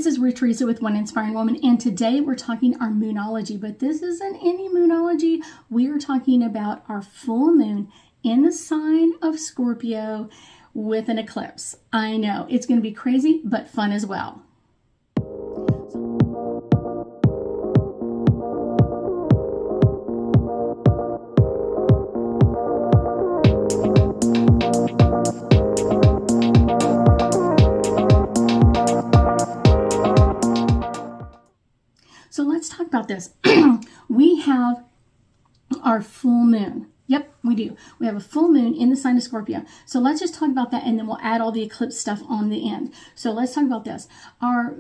this is Ruth Theresa with One Inspiring Woman, and today we're talking our Moonology, but this isn't any Moonology. We are talking about our full moon in the sign of Scorpio with an eclipse. I know, it's going to be crazy, but fun as well. So let's talk about this. We have our full moon. Yep, we do. We have a full moon in the sign of Scorpio. So let's just talk about that, and then we'll add all the eclipse stuff on the end. So let's talk about this. Our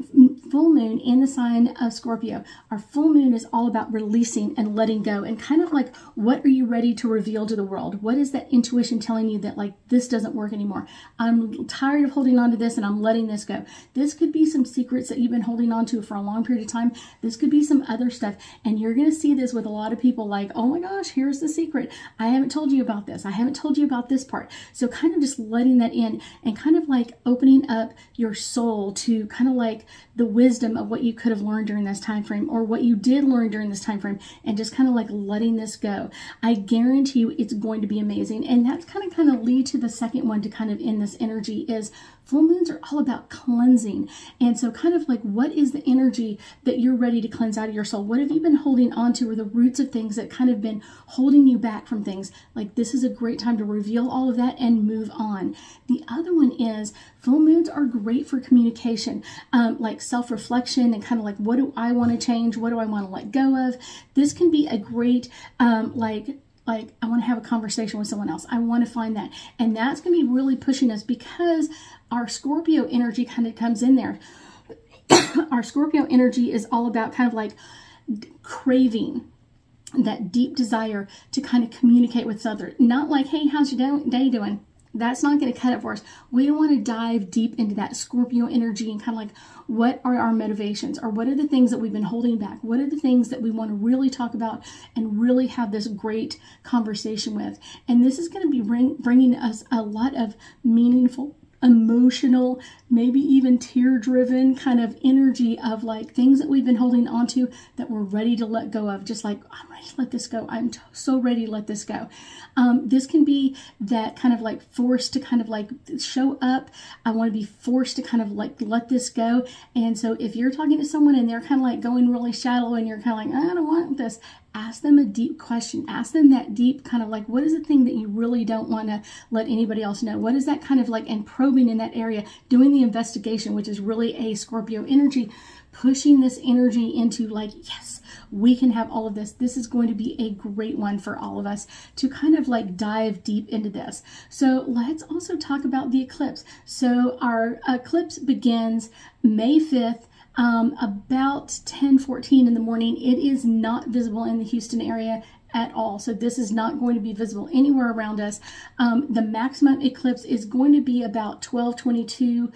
full moon in the sign of Scorpio. Our full moon is all about releasing and letting go, and kind of like, what are you ready to reveal to the world? What is that intuition telling you that, like, this doesn't work anymore? I'm tired of holding on to this and I'm letting this go. This could be some secrets that you've been holding on to for a long period of time. This could be some other stuff. And you're going to see this with a lot of people, like, oh my gosh, here's the secret. I haven't told you about this. I haven't told you about this part. So kind of just letting that in and kind of like opening up your soul to kind of like the wisdom of what you could have learned during this time frame, or what you did learn during this time frame, and just kind of like letting this go. I guarantee you it's going to be amazing. And that's kind of lead to the second one to kind of in this energy is full moons are all about cleansing. And so kind of like, what is the energy that you're ready to cleanse out of your soul? What have you been holding on to, or the roots of things that kind of been holding you back from things? Like, this is a great time to reveal all of that and move on. The other one is full moons are great for communication, like self-reflection and kind of like, what do I want to change? What do I want to let go of? This can be a great, like I want to have a conversation with someone else. I want to find that. And that's going to be really pushing us because our Scorpio energy kind of comes in there. Our Scorpio energy is all about kind of like craving, that deep desire to kind of communicate with others. Not like, hey, how's your day doing? That's not going to cut it for us. We want to dive deep into that Scorpio energy and kind of like, what are our motivations, or what are the things that we've been holding back? What are the things that we want to really talk about and really have this great conversation with? And this is going to be bringing us a lot of meaningful, emotional, maybe even tear-driven kind of energy of like things that we've been holding on to that we're ready to let go of. Just like, I'm ready to let this go. I'm so ready to let this go. This can be that kind of like forced to kind of like show up. I want to be forced to kind of like let this go. And so if you're talking to someone and they're kind of like going really shallow and you're kind of like, I don't want this, ask them a deep question. Ask them that deep kind of like, what is the thing that you really don't want to let anybody else know? What is that kind of like, and probing in that area, doing the investigation, which is really a Scorpio energy, pushing this energy into like, yes, we can have all of this. This is going to be a great one for all of us to kind of like dive deep into this. So let's also talk about the eclipse. So our eclipse begins May 5th. About 10:14 in the morning. It is not visible in the Houston area at all. So this is not going to be visible anywhere around us. The maximum eclipse is going to be about 12:22,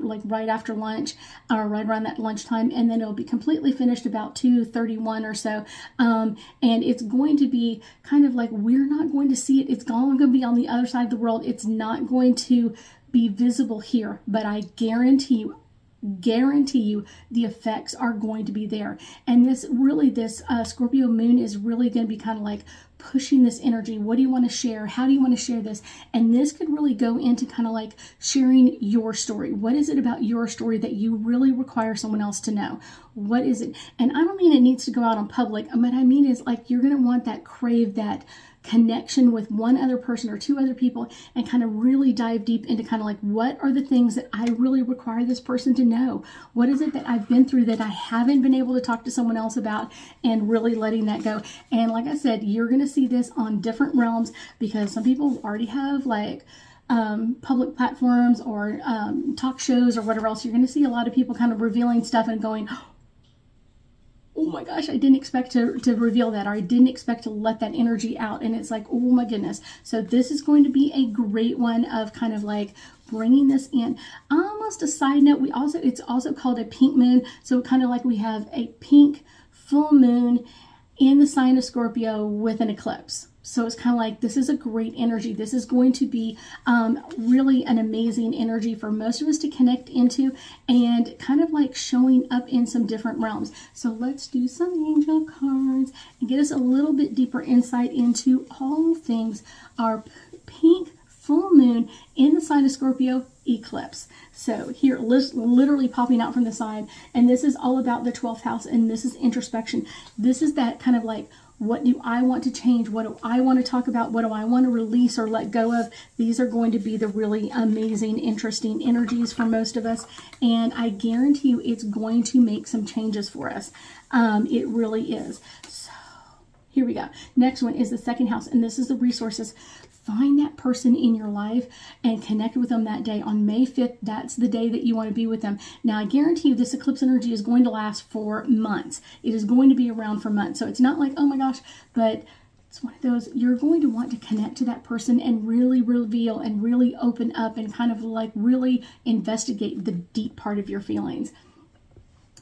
like right after lunch, or right around that lunchtime, and then it'll be completely finished about 2:31 or so. And it's going to be kind of like, we're not going to see it. It's going to be on the other side of the world. It's not going to be visible here, but I guarantee you the effects are going to be there. And this Scorpio moon is really going to be kind of like pushing this energy. What do you want to share? How do you want to share this? And this could really go into kind of like sharing your story. What is it about your story that you really require someone else to know? What is it? And I don't mean it needs to go out on public. What I mean is like, you're going to want that crave, that connection with one other person or two other people, and kind of really dive deep into kind of like, what are the things that I really require this person to know? What is it that I've been through that I haven't been able to talk to someone else about, and really letting that go? And like I said, you're going to see this on different realms, because some people already have like public platforms or talk shows or whatever else. You're going to see a lot of people kind of revealing stuff and going, oh my gosh, I didn't expect to reveal that, or I didn't expect to let that energy out. And it's like, oh my goodness. So this is going to be a great one of kind of like bringing this in. Almost a side note, it's also called a pink moon. So kind of like we have a pink full moon in the sign of Scorpio with an eclipse. So it's kind of like, this is a great energy. This is going to be really an amazing energy for most of us to connect into, and kind of like showing up in some different realms. So let's do some angel cards and get us a little bit deeper insight into all things our pink full moon in the sign of Scorpio eclipse. So here, literally popping out from the side, and this is all about the 12th house, and this is introspection. This is that kind of like, what do I want to change? What do I want to talk about? What do I want to release or let go of? These are going to be the really amazing, interesting energies for most of us. And I guarantee you it's going to make some changes for us. It really is. So here we go. Next one is the second house, and this is the resources. Find that person in your life and connect with them that day. On May 5th, that's the day that you want to be with them. Now, I guarantee you this eclipse energy is going to last for months. It is going to be around for months. So it's not like, oh my gosh, but it's one of those, you're going to want to connect to that person and really reveal and really open up and kind of like really investigate the deep part of your feelings.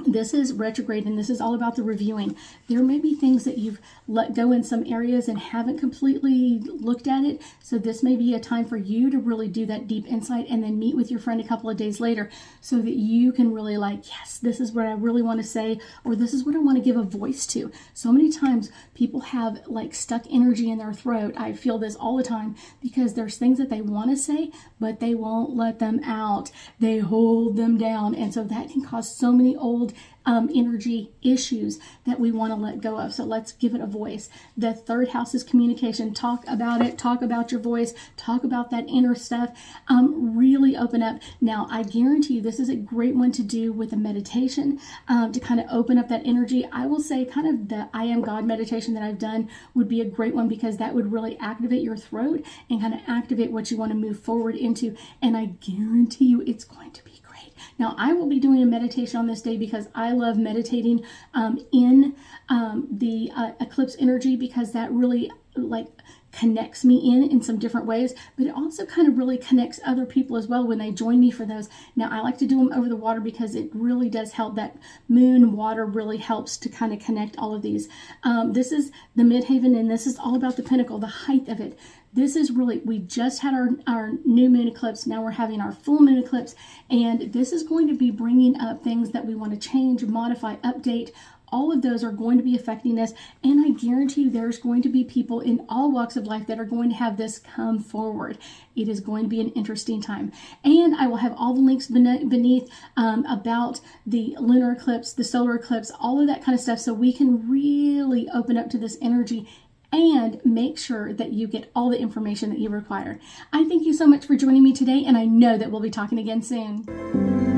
This is retrograde, and this is all about the reviewing. There may be things that you've let go in some areas and haven't completely looked at it. So this may be a time for you to really do that deep insight and then meet with your friend a couple of days later so that you can really like, yes, this is what I really want to say, or this is what I want to give a voice to. So many times people have like stuck energy in their throat. I feel this all the time because there's things that they want to say, but they won't let them out. They hold them down. And so that can cause so many old energy issues that we want to let go of. So let's give it a voice. The third house is communication. Talk about it. Talk about your voice. Talk about that inner stuff. Really open up. Now, I guarantee you this is a great one to do with a meditation to kind of open up that energy. I will say kind of the I Am God meditation that I've done would be a great one because that would really activate your throat and kind of activate what you want to move forward into. And I guarantee you it's going to be great. Now, I will be doing a meditation on this day because I love meditating in the eclipse energy because that really like connects me in some different ways, but it also kind of really connects other people as well when they join me for those. Now, I like to do them over the water because it really does help. That moon water really helps to kind of connect all of these. This is the midhaven, and this is all about the pinnacle, the height of it. This is really, we just had our new moon eclipse. Now we're having our full moon eclipse, and this is going to be bringing up things that we want to change, modify, update. All of those are going to be affecting us, and I guarantee you there's going to be people in all walks of life that are going to have this come forward. It is going to be an interesting time. And I will have all the links beneath about the lunar eclipse, the solar eclipse, all of that kind of stuff, so we can really open up to this energy and make sure that you get all the information that you require. I thank you so much for joining me today, and I know that we'll be talking again soon.